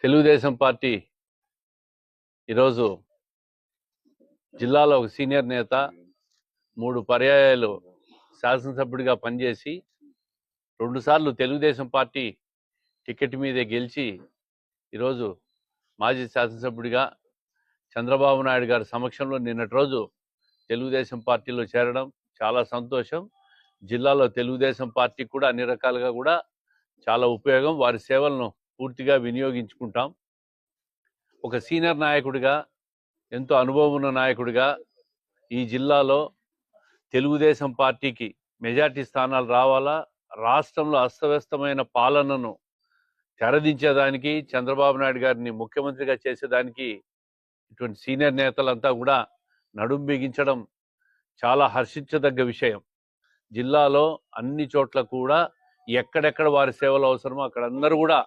Telugu Desam party ఈరోజు జిల్లాలో ఒక సీనియర్ నేత 3 పర్యాయాలు శాసనసభ్యుడిగా పనిచేసి 2 సార్లు తెలుగుదేశం పార్టీ టికెట్ మీదే గెలిచి ఈరోజు మాజీ శాసనసభ్యుడిగా చంద్రబాబు నాయుడు గారి సమక్షంలో నిన్నటి రోజు తెలుగుదేశం పార్టీలో చేరడం చాలా సంతోషం. జిల్లాలో తెలుగుదేశం పార్టీ కూడా అన్ని రకాలుగా కూడా చాలా ఉపయోగం. వారి సేవలను పూర్తిగా వినియోగించుకుంటాం. ఒక సీనియర్ నాయకుడిగా, ఎంతో అనుభవం ఉన్న నాయకుడిగా ఈ జిల్లాలో తెలుగుదేశం పార్టీకి మెజార్టీ స్థానాలు రావాలా, రాష్ట్రంలో అస్తవ్యస్తమైన పాలనను తెరదించేదానికి, చంద్రబాబు నాయుడు గారిని ముఖ్యమంత్రిగా చేసేదానికి ఇటువంటి సీనియర్ నేతలంతా కూడా నడుం బిగించడం చాలా హర్షించదగ్గ విషయం. జిల్లాలో అన్ని చోట్ల కూడా ఎక్కడెక్కడ వారి సేవలు అవసరమో అక్కడ అందరూ కూడా